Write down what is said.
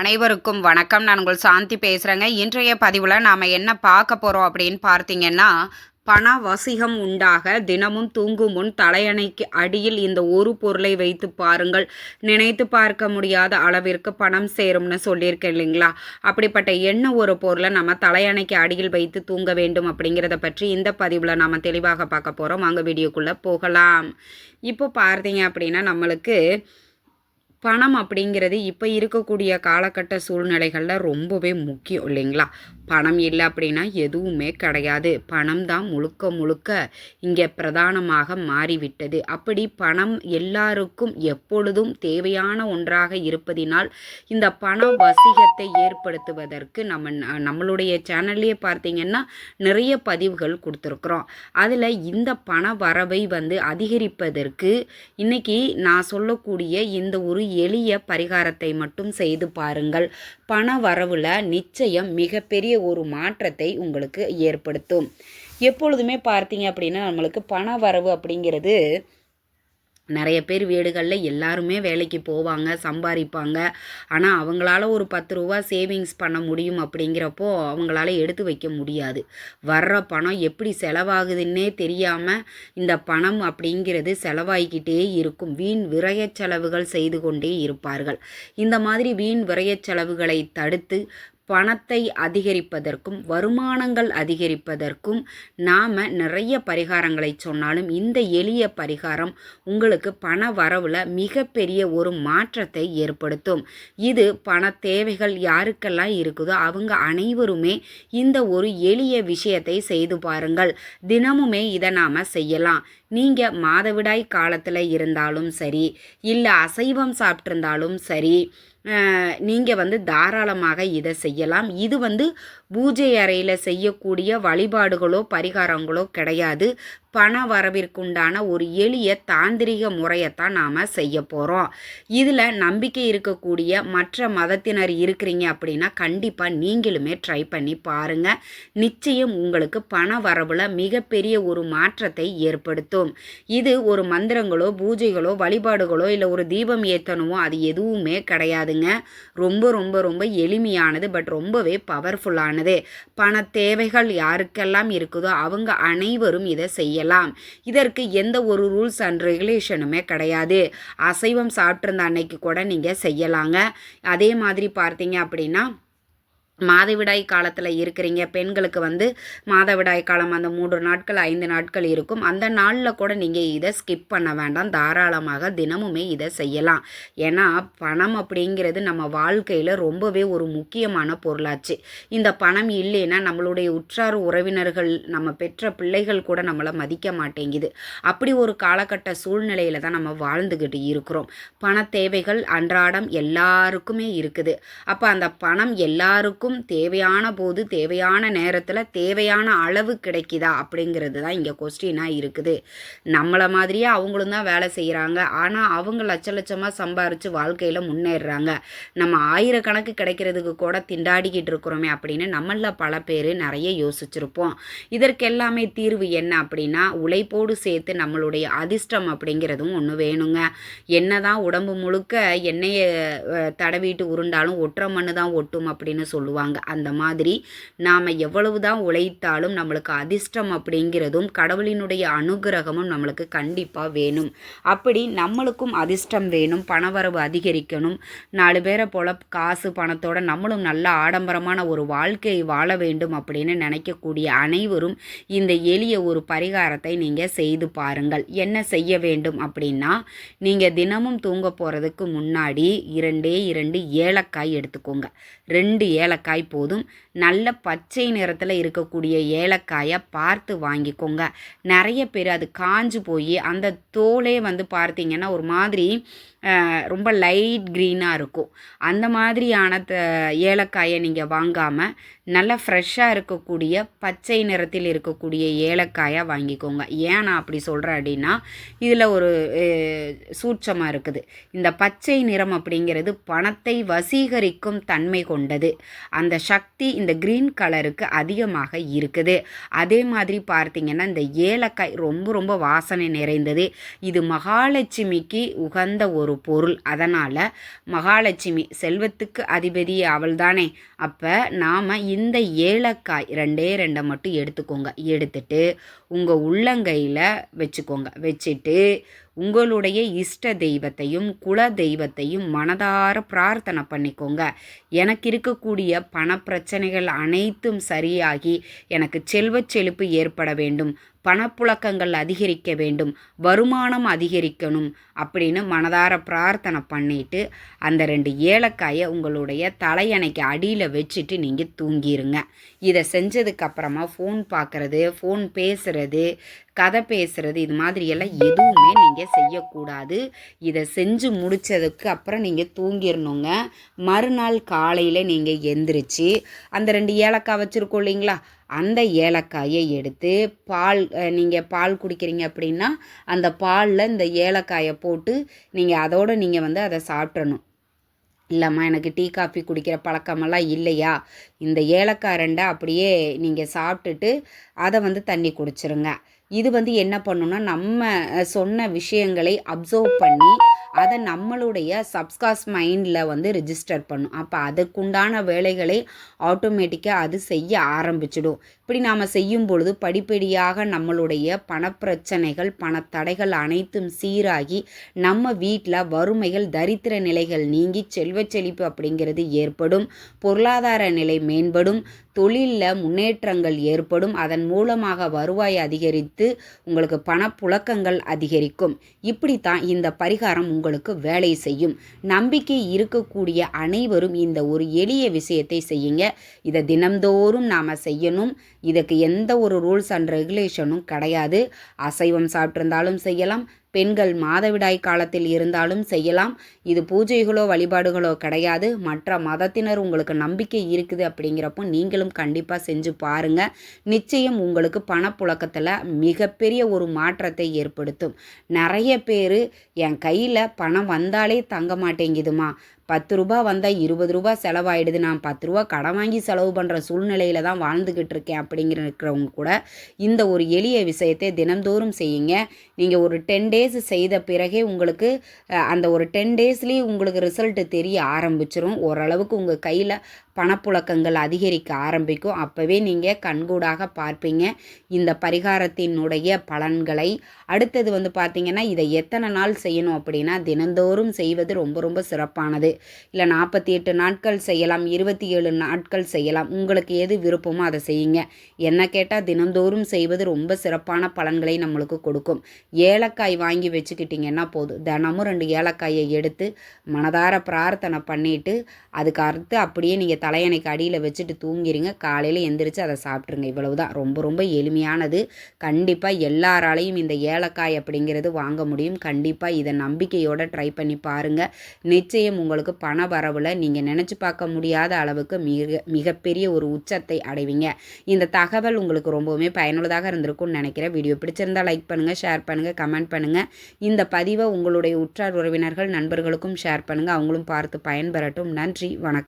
அனைவருக்கும் வணக்கம். நான் உங்கள் சாந்தி பேசுகிறேங்க. இன்றைய பதிவில் நாம் என்ன பார்க்க போகிறோம் அப்படின்னு பார்த்தீங்கன்னா, பண வசிகம் உண்டாக தினமும் தூங்கும் முன் தலையணைக்கு அடியில் இந்த ஒரு பொருளை வைத்து பாருங்கள். நினைத்து பார்க்க முடியாத அளவிற்கு பணம் சேரும்னு சொல்லியிருக்கேன் இல்லைங்களா? அப்படிப்பட்ட என்ன ஒரு பொருளை நம்ம தலையணைக்கு அடியில் வைத்து தூங்க வேண்டும் அப்படிங்கிறத பற்றி இந்த பதிவில் நாம் தெளிவாக பார்க்க போகிறோம். வாங்க வீடியோக்குள்ளே போகலாம். இப்போ பார்த்தீங்க அப்படின்னா நம்மளுக்கு பணம் அப்படிங்கிறது இப்போ இருக்கக்கூடிய காலகட்ட சூழ்நிலைகளில் ரொம்பவே முக்கியம் இல்லைங்களா? பணம் இல்லை அப்படின்னா எதுவுமே கிடையாது. பணம் தான் முழுக்க முழுக்க இங்கே பிரதானமாக மாறிவிட்டது. அப்படி பணம் எல்லாருக்கும் எப்பொழுதும் தேவையான ஒன்றாக இருப்பதினால் இந்த பண வசிகத்தை ஏற்படுத்துவதற்கு நம்மளுடைய சேனல்லையே பார்த்தீங்கன்னா நிறைய பதிவுகள் கொடுத்துருக்குறோம். அதில் இந்த பண வரவை அதிகரிப்பதற்கு இன்றைக்கி நான் சொல்லக்கூடிய இந்த ஒரு எளிய பரிகாரத்தை மட்டும் செய்து பாருங்கள். பண வரவில் நிச்சயம் மிகப்பெரிய ஒரு மாற்றத்தை உங்களுக்கு ஏற்படுத்தும். எப்பொழுதுமே பார்த்தீங்க அப்படின்னா நம்மளுக்கு பண வரவு அப்படிங்கிறது நிறைய பேர் வீடுகளில் எல்லாருமே வேலைக்கு போவாங்க, சம்பாதிப்பாங்க. ஆனால் அவங்களால ஒரு 10 ரூபா சேவிங்ஸ் பண்ண முடியும் அப்படிங்கிறப்போ அவங்களால எடுத்து வைக்க முடியாது. வர்ற பணம் எப்படி செலவாகுதுன்னே தெரியாமல் இந்த பணம் அப்படிங்கிறது செலவாகிக்கிட்டே இருக்கும். வீண் விரய செலவுகள் செய்து கொண்டே இருப்பார்கள். இந்த மாதிரி வீண் விரய செலவுகளை தடுத்து பணத்தை அதிகரிப்பதற்கும் வருமானங்கள் அதிகரிப்பதற்கும் நாம் நிறைய பரிகாரங்களை சொன்னாலும் இந்த எளிய பரிகாரம் உங்களுக்கு பண வரவில் மிகப்பெரிய ஒரு மாற்றத்தை ஏற்படுத்தும். இது பண தேவைகள் யாருக்கெல்லாம் இருக்குதோ அவங்க அனைவருமே இந்த ஒரு எளிய விஷயத்தை செய்து பாருங்கள். தினமுமே இதை நாம் செய்யலாம். நீங்கள் மாதவிடாய் காலத்தில் இருந்தாலும் சரி, இல்லை அசைவம் சாப்பிட்ருந்தாலும் சரி, நீங்கள் தாராளமாக இதை செய்யலாம். இது பூஜை அறையில் செய்யக்கூடிய வழிபாடுகளோ பரிகாரங்களோ கிடையாது. பண வரவிற்குண்டான ஒரு எளிய தாந்திரிக முறையைத்தான் நாம் செய்ய போகிறோம். இதில் நம்பிக்கை இருக்கக்கூடிய மற்ற மதத்தினர் இருக்கிறீங்க அப்படின்னா கண்டிப்பாக நீங்களுமே ட்ரை பண்ணி பாருங்கள். நிச்சயம் உங்களுக்கு பண வரவில் மிகப்பெரிய ஒரு மாற்றத்தை ஏற்படுத்தும். இது ஒரு மந்திரங்களோ பூஜைகளோ வழிபாடுகளோ இல்லை ஒரு தீபம் ஏற்றணுமோ அது எதுவுமே கிடையாதுங்க. ரொம்ப ரொம்ப ரொம்ப எளிமையானது, பட் ரொம்பவே பவர்ஃபுல்லானது. பண தேவைகள் யாருக்கெல்லாம் இருக்குதோ அவங்க அனைவரும் இதை செய்யலாம். இதற்கு எந்த ஒரு ரூல்ஸ் அண்ட் ரெகுலேஷனுமே கிடையாது. அசைவம் சாப்பிட்ருந்த அன்னைக்கு கூட நீங்கள் செய்யலாங்க. அதே மாதிரி பார்த்தீங்க அப்படின்னா மாதவிடாய் காலத்தில் இருக்கிறீங்க பெண்களுக்கு மாதவிடாய் காலம் அந்த 3 நாட்கள் 5 நாட்கள் இருக்கும். அந்த நாளில் கூட நீங்கள் இதை ஸ்கிப் பண்ண வேண்டாம். தாராளமாக தினமுமே இதை செய்யலாம். ஏன்னா பணம் அப்படிங்கிறது நம்ம வாழ்க்கையில் ரொம்பவே ஒரு முக்கியமான பொருளாச்சு. இந்த பணம் இல்லைன்னா நம்மளுடைய உற்றார் உறவினர்கள் நம்ம பெற்ற பிள்ளைகள் கூட நம்மளை மதிக்க மாட்டேங்குது. அப்படி ஒரு காலகட்ட சூழ்நிலையில் தான் நம்ம வாழ்ந்துக்கிட்டு இருக்கிறோம். பண தேவைகள் அன்றாடம் எல்லாருக்குமே இருக்குது. அப்போ அந்த பணம் எல்லாருக்கும் தேவையான போது தேவையான நேரத்தில் தேவையான அளவு கிடைக்குதா அப்படிங்கிறது தான் இங்கே கொஸ்டினாக இருக்குது. நம்மளை மாதிரியே அவங்களும் தான் வேலை செய்கிறாங்க. ஆனால் அவங்க லட்சமாக சம்பாரித்து வாழ்க்கையில் முன்னேறுறாங்க. நம்ம ஆயிரக்கணக்கு கிடைக்கிறதுக்கு கூட திண்டாடிக்கிட்டு இருக்கிறோமே அப்படின்னு நம்மள பல பேர் நிறைய யோசிச்சிருப்போம். இதற்கெல்லாமே தீர்வு என்ன அப்படின்னா உழைப்போடு சேர்த்து நம்மளுடைய அதிர்ஷ்டம் அப்படிங்கிறதும் ஒன்று வேணுங்க. என்ன தான் உடம்பு முழுக்க எண்ணெயை தடவிட்டு உருண்டாலும் ஒற்றை மண்ணு தான் ஒட்டும் அப்படின்னு சொல்லுவாங்க. அந்த மாதிரி நாம் எவ்வளவு தான் உழைத்தாலும் நம்மளுக்கு அதிர்ஷ்டம் அப்படிங்கிறதும் கடவுளினுடைய அனுகிரகமும் நம்மளுக்கு கண்டிப்பாக வேணும். அப்படி நம்மளுக்கும் அதிர்ஷ்டம் வேணும், பணவரவு அதிகரிக்கணும், 4 பேரை போல காசு பணத்தோட நம்மளும் நல்ல ஆடம்பரமான ஒரு வாழ்க்கையை வாழ வேண்டும் அப்படின்னு நினைக்கக்கூடிய அனைவரும் இந்த எளிய ஒரு பரிகாரத்தை நீங்கள் செய்து பாருங்கள். என்ன செய்ய வேண்டும் அப்படின்னா நீங்கள் தினமும் தூங்க போகிறதுக்கு முன்னாடி 2 ஏலக்காய் எடுத்துக்கோங்க. 2 ஏலக்காய் போதும். நல்ல பச்சை நிறத்தில் இருக்கக்கூடிய ஏலக்காயை பார்த்து வாங்கிக்கோங்க. நிறைய பேர் அது காஞ்சு போய் அந்த தோலே பார்த்தீங்கன்னா ஒரு மாதிரி ரொம்ப லைட் க்ரீனாக இருக்கும். அந்த மாதிரியான ஏலக்காயை நீங்கள் வாங்காமல் நல்லா ஃப்ரெஷ்ஷாக இருக்கக்கூடிய பச்சை நிறத்தில் இருக்கக்கூடிய ஏலக்காயாக வாங்கிக்கோங்க. ஏன் நான் அப்படி சொல்கிறேன் அப்படின்னா இதில் ஒரு சூட்சமாக இருக்குது. இந்த பச்சை நிறம் அப்படிங்கிறது பணத்தை வசீகரிக்கும் தன்மை கொண்டது. அந்த சக்தி இந்த க்ரீன் கலருக்கு அதிகமாக இருக்குது. அதே மாதிரி பார்த்தீங்கன்னா இந்த ஏலக்காய் ரொம்ப ரொம்ப வாசனை நிறைந்தது. இது மகாலட்சுமிக்கு உகந்த ஒரு பொருள். அதனால் மகாலட்சுமி செல்வத்துக்கு அதிபதி அவள் தானே. அப்போ நாம் இந்த ஏலக்காய் 2 மட்டும் எடுத்துக்கோங்க. எடுத்துட்டு உங்கள் உள்ளங்கையில் வச்சுக்கோங்க. வச்சுட்டு உங்களுடைய இஷ்ட தெய்வத்தையும் குல தெய்வத்தையும் மனதார பிரார்த்தனை பண்ணிக்கோங்க. எனக்கு இருக்கக்கூடிய பணப்பிரச்சனைகள் அனைத்தும் சரியாகி எனக்கு செல்வச் செழிப்பு ஏற்பட வேண்டும், பணப்புழக்கங்கள் அதிகரிக்க வேண்டும், வருமானம் அதிகரிக்கணும் அப்படின்னு மனதார பிரார்த்தனை பண்ணிவிட்டு அந்த 2 ஏலக்காயை உங்களுடைய தலையணைக்கு அடியில் வச்சுட்டு நீங்கள் தூங்கிடுங்க. இதை செஞ்சதுக்கப்புறமா ஃபோன் பார்க்குறது, ஃபோன் பேசுகிறது, கதை பேசுகிறது, இது மாதிரியெல்லாம் எதுவுமே நீங்கள் செய்யக்கூடாது. இதை செஞ்சு முடித்ததுக்கு அப்புறம் நீங்கள் தூங்கிடணுங்க. மறுநாள் காலையில் நீங்கள் எந்திரிச்சு அந்த 2 ஏலக்காய் வச்சுருக்கோம் இல்லைங்களா, அந்த ஏலக்காயை எடுத்து நீங்கள் பால் குடிக்கிறீங்க அப்படின்னா அந்த பாலில் இந்த ஏலக்காயை போட்டு நீங்கள் அதோடு நீங்கள் அதை சாப்பிட்றணும். இல்லைம்மா எனக்கு டீ காஃபி குடிக்கிற பழக்கமெல்லாம் இல்லையா, இந்த ஏலக்காய் 2 அப்படியே நீங்கள் சாப்பிட்டுட்டு அதை தண்ணி குடிச்சிருங்க. இது என்ன பண்ணுன்னா நம்ம சொன்ன விஷயங்களை அப்சர்வ் பண்ணி அதை நம்மளுடைய சப்கான்ஷியஸ் மைண்டில் ரிஜிஸ்டர் பண்ணும். அப்போ அதுக்குண்டான வேலைகளை ஆட்டோமேட்டிக்காக அது செய்ய ஆரம்பிச்சிடும். இப்படி நாம் செய்யும் பொழுது படிப்படியாக நம்மளுடைய பணப்பிரச்சனைகள் பணத்தடைகள் அனைத்தும் சீராகி நம்ம வீட்டில் வறுமைகள் தரித்திர நிலைகள் நீங்கி செல்வச் செழிப்பு அப்படிங்கிறது ஏற்படும். பொருளாதார நிலை மேம்படும், தொழிலில் முன்னேற்றங்கள் ஏற்படும். அதன் மூலமாக வருவாய் அதிகரித்து உங்களுக்கு பணப்புழக்கங்கள் அதிகரிக்கும். இப்படித்தான் இந்த பரிகாரம் உங்களுக்கு வேலை செய்யும். நம்பிக்கை இருக்கக்கூடிய அனைவரும் இந்த ஒரு எளிய விஷயத்தை செய்யுங்க. இதை தினம்தோறும் நாம் செய்யணும். இதுக்கு எந்த ஒரு ரூல்ஸ் அண்ட் ரெகுலேஷனும் கிடையாது. அசைவம் சாப்பிட்டிருந்தாலும் செய்யலாம், பெண்கள் மாதவிடாய் காலத்தில் இருந்தாலும் செய்யலாம். இது பூஜைகளோ வழிபாடுகளோ கிடையாது. மற்ற மதத்தினர் உங்களுக்கு நம்பிக்கை இருக்குது அப்படிங்கிறப்போ நீங்களும் கண்டிப்பாக செஞ்சு பாருங்கள். நிச்சயம் உங்களுக்கு பணப்புழக்கத்தில் மிகப்பெரிய ஒரு மாற்றத்தை ஏற்படுத்தும். நிறைய பேர் என் கையில் பணம் வந்தாலே தங்க மாட்டேங்குதுமா, 10 ரூபா வந்தால் 20 ரூபா செலவாயிடுது, நான் 10 ரூபா கடன் வாங்கி செலவு பண்ணுற சூழ்நிலையில் தான் வாழ்ந்துக்கிட்டு இருக்கேன் அப்படிங்கிறவங்க கூட இந்த ஒரு எளிய விஷயத்தை தினந்தோறும் செய்யுங்க. நீங்கள் ஒரு 10 டேஸ் செய்த பிறகே உங்களுக்கு அந்த ஒரு 10 டேஸ்லேயே உங்களுக்கு ரிசல்ட்டு தெரிய ஆரம்பிச்சிடும். ஓரளவுக்கு உங்கள் கையில் பணப்புழக்கங்கள் அதிகரிக்க ஆரம்பிக்கும். அப்போவே நீங்கள் கண்கூடாக பார்ப்பீங்க இந்த பரிகாரத்தினுடைய பலன்களை. அடுத்தது பார்த்திங்கன்னா இதை எத்தனை நாள் செய்யணும் அப்படின்னா தினந்தோறும் செய்வது ரொம்ப ரொம்ப சிறப்பானது. இல்லை 48 நாட்கள் செய்யலாம், 27 நாட்கள் செய்யலாம். உங்களுக்கு எது விருப்பமோ அதை செய்யுங்க. என்ன கேட்டால் தினந்தோறும் செய்வது ரொம்ப சிறப்பான பலன்களை நம்மளுக்கு கொடுக்கும். ஏலக்காய் வாங்கி வச்சுக்கிட்டிங்கன்னா போதும். தினமும் 2 ஏலக்காயை எடுத்து மனதார பிரார்த்தனை பண்ணிவிட்டு அதுக்கு அடுத்து அப்படியே நீங்கள் தலையணைக்கு அடியில் வச்சுட்டு தூங்கிடுங்க. காலையில் எந்திரிச்சு அதை சாப்பிட்ருங்க. இவ்வளவுதான். ரொம்ப ரொம்ப எளிமையானது. கண்டிப்பாக எல்லாராலையும் இந்த ஏலக்காய் அப்படிங்கிறது வாங்க முடியும். கண்டிப்பாக இதை நம்பிக்கையோடு ட்ரை பண்ணி பாருங்கள். நிச்சயம் உங்களுக்கு பண வரவில் நீங்கள் நினச்சி பார்க்க முடியாத அளவுக்கு மிகப்பெரிய ஒரு உச்சத்தை அடைவீங்க. இந்த தகவல் உங்களுக்கு ரொம்பவுமே பயனுள்ளதாக இருந்திருக்கும்னு நினைக்கிறேன். வீடியோ பிடிச்சிருந்தால் லைக் பண்ணுங்கள், ஷேர் பண்ணுங்கள், கமெண்ட் பண்ணுங்கள். இந்த பதிவை உங்களுடைய உற்றார் உறவினர்கள் நண்பர்களுக்கும் ஷேர் பண்ணுங்கள். அவங்களும் பார்த்து பயன்பெறட்டும். நன்றி, வணக்கம்.